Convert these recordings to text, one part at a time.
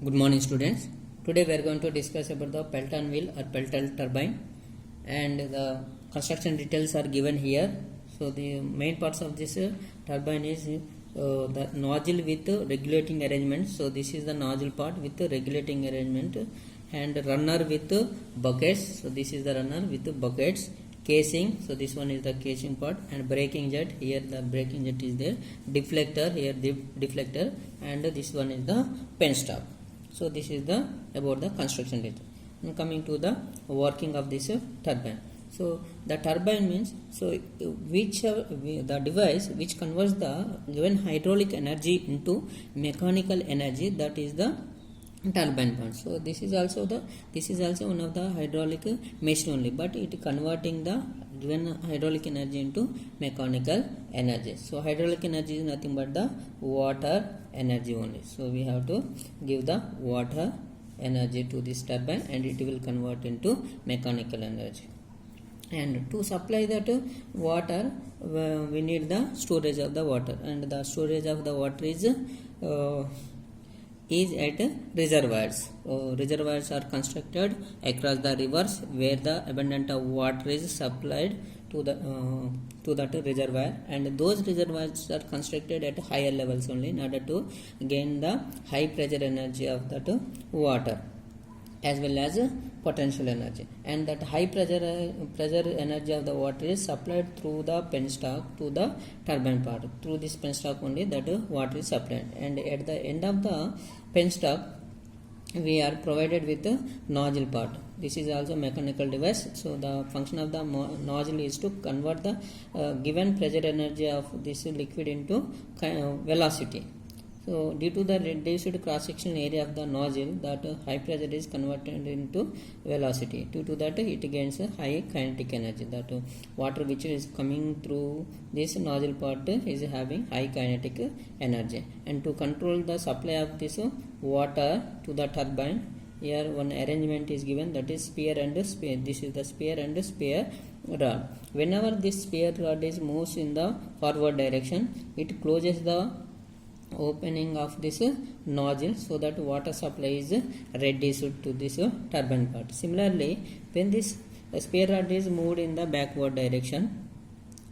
Good morning, students. Today we are going to discuss about the Pelton wheel or Pelton turbine, and the construction details are given here. So the main parts of this turbine is the nozzle with regulating arrangement. So this is the nozzle part with regulating arrangement, and runner with buckets. So this is the runner with buckets. Casing, so this one is the casing part, and braking jet. Here the braking jet is there. Deflector, here the deflector, and this one is the penstock. So this is the about the construction detail. And coming to the working of this turbine. So the turbine means, so which the device which converts the given hydraulic energy into mechanical energy, that is the turbine part. So this is also one of the hydraulic machine only, but it converting the given hydraulic energy into mechanical energy. So hydraulic energy is nothing but the water energy only. So we have to give the water energy to this turbine, and it will convert into mechanical energy. And to supply that water, we need the storage of the water, and the storage of the water is at reservoirs. Reservoirs are constructed across the rivers where the abundant of water is supplied to that reservoir, and those reservoirs are constructed at higher levels only in order to gain the high pressure energy of that water as well as potential energy. And that high pressure energy of the water is supplied through the penstock to the turbine part. Through this penstock only that water is supplied, and at the end of the penstock we are provided with the nozzle part. This is also mechanical device. So the function of the nozzle is to convert the given pressure energy of this liquid into velocity. So due to the reduced cross-sectional area of the nozzle, that high pressure is converted into velocity. Due to that, it gains a high kinetic energy. That water which is coming through this nozzle part is having high kinetic energy. And to control the supply of this water to the turbine, here one arrangement is given, that is spear and spear. This is the spear and spear rod. Whenever this spear rod is moves in the forward direction, it closes the opening of this nozzle so that water supply is reduced to this turbine part. Similarly, when this spear rod is moved in the backward direction,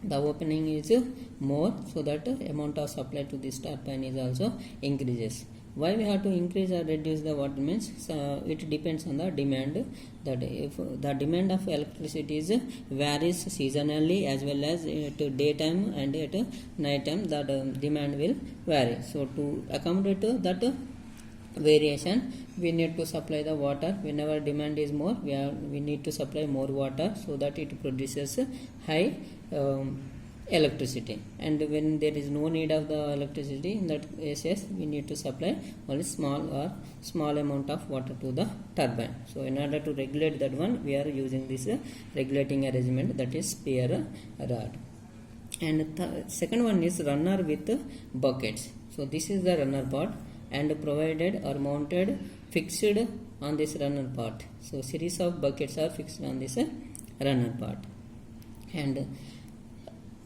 the opening is more, so that amount of supply to this turbine is also increases. Why we have to increase or reduce the water means, it depends on the demand. That if the demand of electricity is varies seasonally as well as at daytime and at night time, that demand will vary. So to accommodate that variation, we need to supply the water. Whenever demand is more, we need to supply more water so that it produces high electricity. And when there is no need of the electricity, in that cases we need to supply only small amount of water to the turbine. So in order to regulate that one, we are using this regulating arrangement, that is spear rod. And the second one is runner with buckets. So this is the runner part, and provided or mounted fixed on this runner part. So series of buckets are fixed on this runner part, and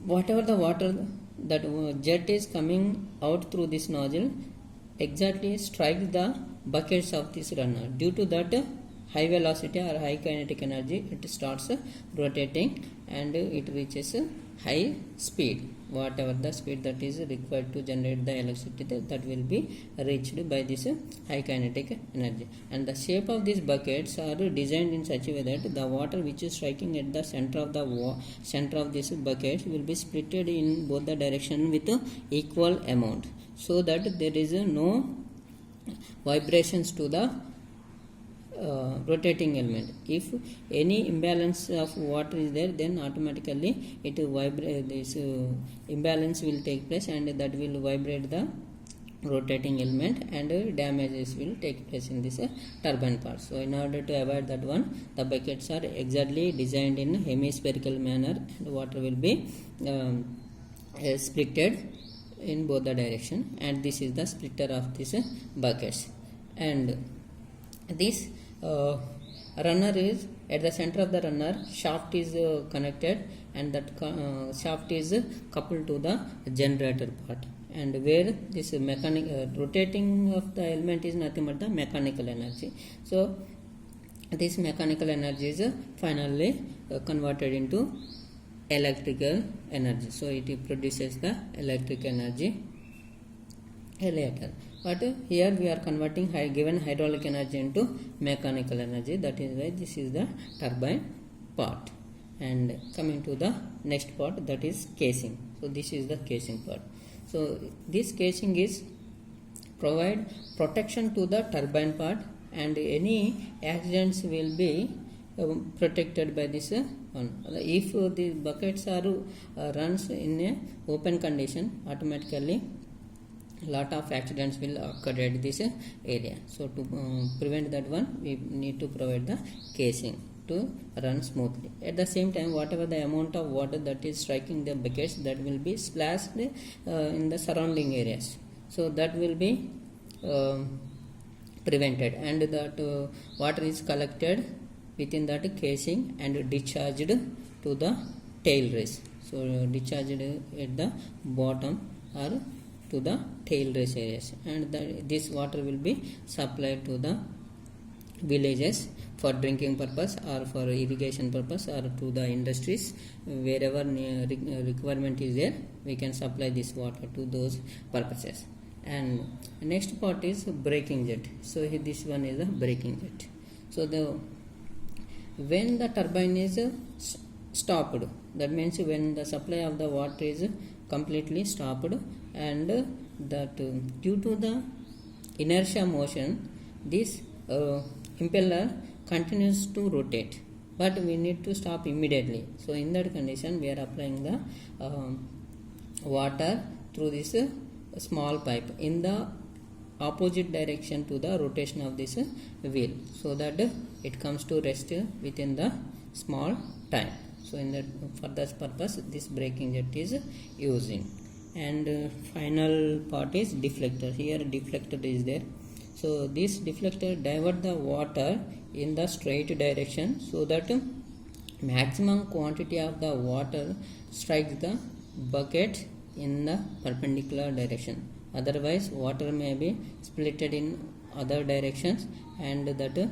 whatever the water that jet is coming out through this nozzle exactly strikes the buckets of this runner. Due to that high velocity or high kinetic energy, it starts rotating and it reaches high speed. Whatever the speed that is required to generate the electricity, that will be reached by this high kinetic energy. And the shape of these buckets are designed in such a way that the water which is striking at the center of this bucket will be splitted in both the direction with equal amount, so that there is no vibrations to the rotating element. If any imbalance of water is there, then automatically it will vibrate. This imbalance will take place, and that will vibrate the rotating element, and damages will take place in this turbine part. So in order to avoid that one, the buckets are exactly designed in hemispherical manner, and water will be splitted in both the direction, and this is the splitter of this buckets. And this runner is at the center of the runner, shaft is connected, and that shaft is coupled to the generator part, and where this rotating of the element is nothing but the mechanical energy. So this mechanical energy is finally converted into electrical energy. So it produces the electric energy later. But here we are converting given hydraulic energy into mechanical energy. That is why this is the turbine part. And coming to the next part, that is casing. So this is the casing part. So this casing is provide protection to the turbine part, and any accidents will be protected by this one. If the buckets are runs in a open condition, automatically lot of accidents will occur at this area. So to prevent that one, we need to provide the casing to run smoothly. At the same time, whatever the amount of water that is striking the buckets, that will be splashed in the surrounding areas. So that will be prevented, and that water is collected within that casing and discharged to the tail race. So discharged at the bottom or to the tail race areas, and this water will be supplied to the villages for drinking purpose or for irrigation purpose, or to the industries. Wherever requirement is there, we can supply this water to those purposes. And next part is braking jet. So this one is the braking jet. So when the turbine is stopped, that means when the supply of the water is completely stopped, and that due to the inertia motion, this impeller continues to rotate, but we need to stop immediately. So in that condition, we are applying the water through this small pipe in the opposite direction to the rotation of this wheel, so that it comes to rest within the small time. So in that, for that purpose, this braking jet is using. And final part is deflector. Here deflector is there. So this deflector divert the water in the straight direction, so that maximum quantity of the water strikes the bucket in the perpendicular direction. Otherwise, water may be splitted in other directions, and that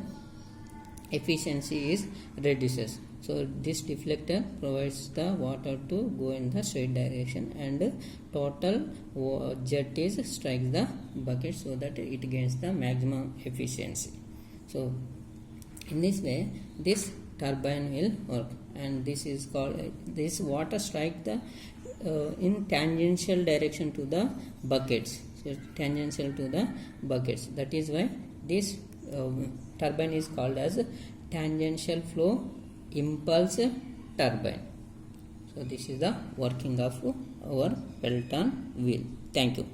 efficiency is reduces. So this deflector provides the water to go in the straight direction, and total jet is strikes the bucket, so that it gains the maximum efficiency. So in this way, this turbine will work, and this is called this water strike the in tangential direction to the buckets. So tangential to the buckets. That is why this turbine is called as tangential flow impulse turbine. So this is the working of our Pelton wheel. Thank you.